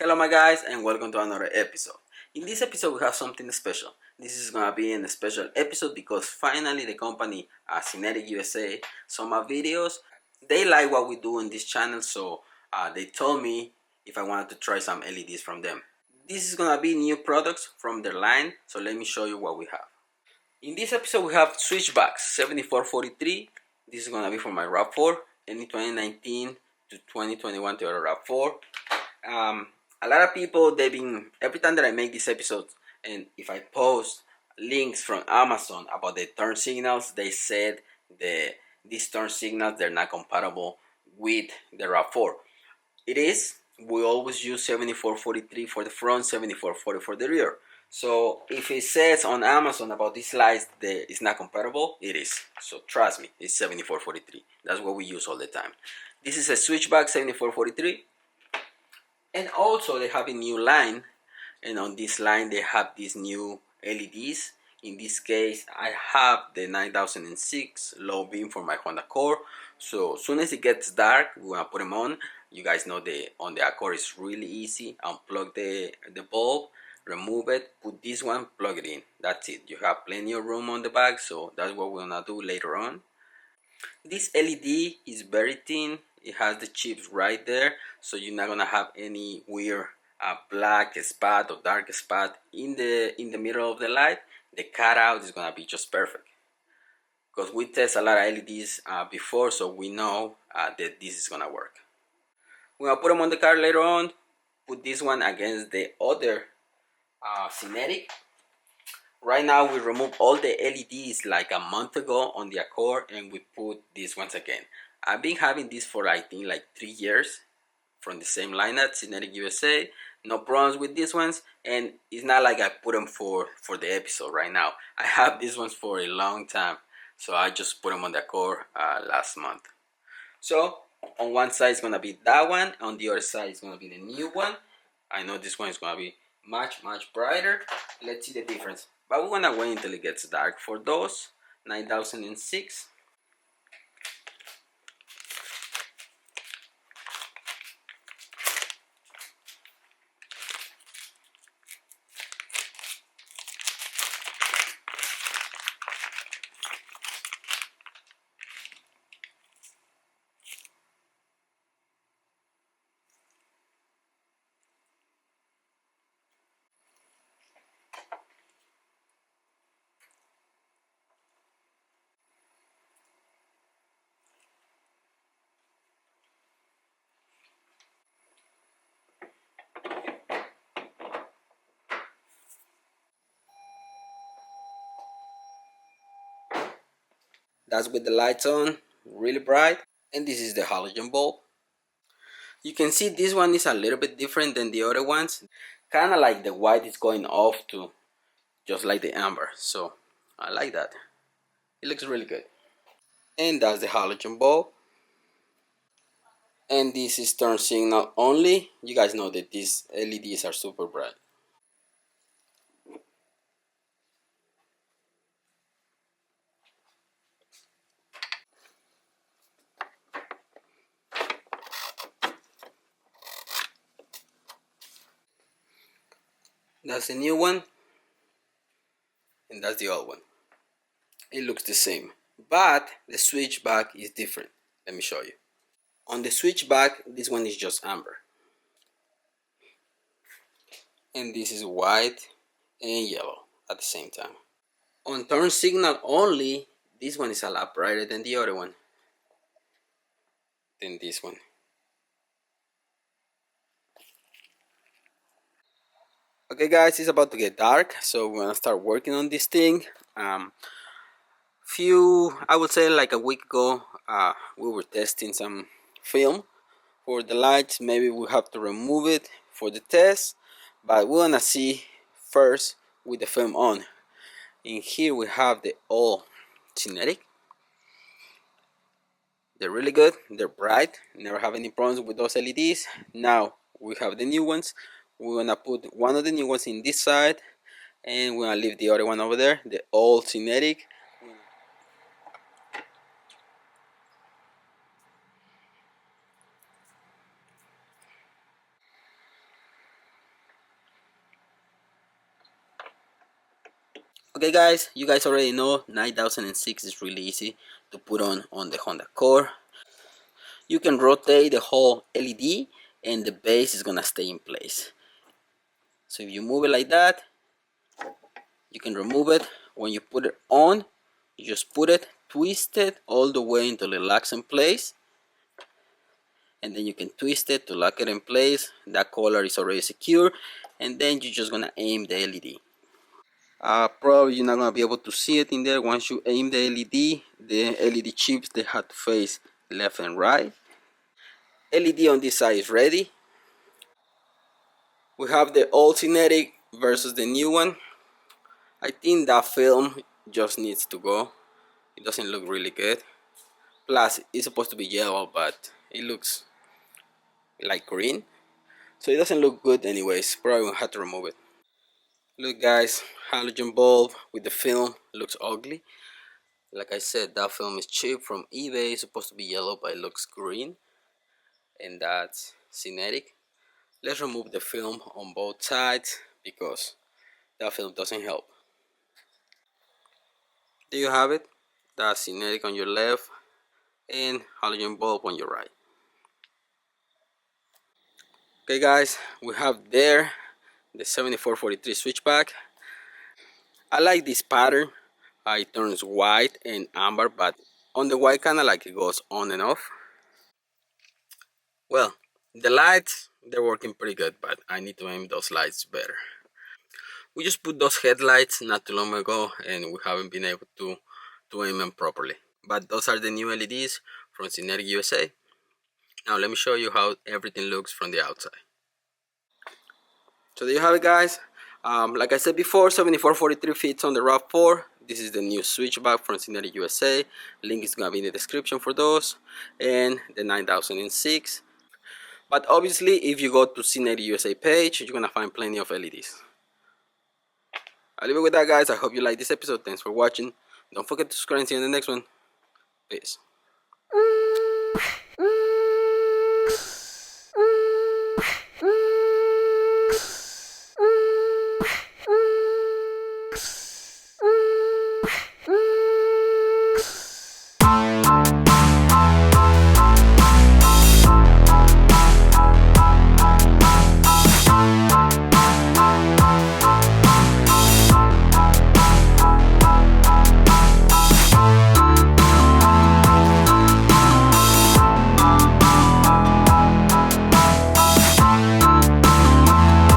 Hello my guys and welcome to another episode. In this episode we have something special. This is gonna be a special episode because finally the company Syneticusa saw my videos. They like what we do on this channel, so they told me if I wanted to try some LEDs from them. This is gonna be new products from their line, so let me show you what we have. In this episode we have Switchbacks 7443. This is gonna be for my RAV4, any 2019 to 2021 Toyota RAV4. A lot of people, they've been, every time that I make these episodes and if I post links from Amazon about the turn signals, they said these turn signals, they're not compatible with the RAV4. It is. We always use 7443 for the front, 7440 for the rear. So if it says on Amazon about these lights that it's not compatible, it is. So trust me, it's 7443. That's what we use all the time. This is a Switchback 7443. And also they have a new line, and on this line they have these new LEDs. In this case I have the 9006 low beam for my Honda Accord. So as soon as it gets dark, we're gonna put them on. You guys know on the Accord is really easy. Unplug the bulb, remove it, put this one, plug it in. That's it. You have plenty of room on the back, so that's what we're gonna do later on. This LED is very thin. It has the chips right there, so you're not gonna have any weird black spot or dark spot in the middle of the light. The cutout is gonna be just perfect because we test a lot of LEDs before, so we know that this is gonna work. We're gonna put them on the car later on. Put this one against the other Synetic. Right now we removed all the LEDs like a month ago on the Accord, and we put these ones again. I've been having this for I think like 3 years from the same lineup, Syneticusa. No problems with these ones, and it's not like I put them for the episode right now. I have these ones for a long time, so I just put them on the Accord last month. So on one side is gonna be that one, on the other side is gonna be the new one. I know this one is gonna be much brighter. Let's see the difference, but we're gonna wait until it gets dark for those 9006. That's with the lights on, really bright. And this is the halogen bulb. You can see this one is a little bit different than the other ones. Kind of like the white is going off to just like the amber. So I like that. It looks really good. And that's the halogen bulb. And this is turn signal only. You guys know that these LEDs are super bright. That's the new one, and that's the old one. It looks the same, but the switchback is different. Let me show you. On the switchback, this one is just amber, and this is white and yellow at the same time. On turn signal only, this one is a lot brighter than the other one, than this one. Okay guys, it's about to get dark, so we're gonna start working on this thing. I would say like a week ago, we were testing some film for the lights. Maybe we have to remove it for the test, but we're gonna see first with the film on. In here we have the old Synetic. They're really good, they're bright, never have any problems with those LEDs. Now we have the new ones. We're gonna put one of the new ones in this side, and we're gonna leave the other one over there, the old Synetic. Okay guys, you guys already know 9006 is really easy to put on the Honda core. You can rotate the whole LED and the base is gonna stay in place. So if you move it like that, you can remove it. When you put it on, you just put it, twist it all the way until it locks in place, and then you can twist it to lock it in place. That color is already secure, and then you're just gonna aim the LED. Probably you're not gonna be able to see it in there. Once you aim the LED chips, they have to face left and right. LED on this side is ready. We have the old Synetic versus the new one. I think that film just needs to go. It doesn't look really good. Plus, it's supposed to be yellow, but it looks like green. So it doesn't look good anyways. Probably gonna have to remove it. Look guys, halogen bulb with the film looks ugly. Like I said, that film is cheap from eBay. It's supposed to be yellow, but it looks green. And that's Synetic. Let's remove the film on both sides because that film doesn't help. There you have it. That's Synetic on your left and halogen bulb on your right. Okay guys, we have there the 7443 switchback. I like this pattern. It turns white and amber, but on the white kind of like it goes on and off. Well, the lights, they're working pretty good, but I need to aim those lights better. We just put those headlights not too long ago and we haven't been able to aim them properly. But those are the new LEDs from Syneticusa. Now let me show you how everything looks from the outside. So there you have it guys. Like I said before, 7443 fits on the RAV4. This is the new switchback from Syneticusa. Link is gonna be in the description for those. And the 9006. But obviously if you go to Syneticusa page, you're gonna find plenty of LEDs. I'll leave it with that guys. I hope you like this episode. Thanks for watching. Don't forget to subscribe and see you in the next one. Peace.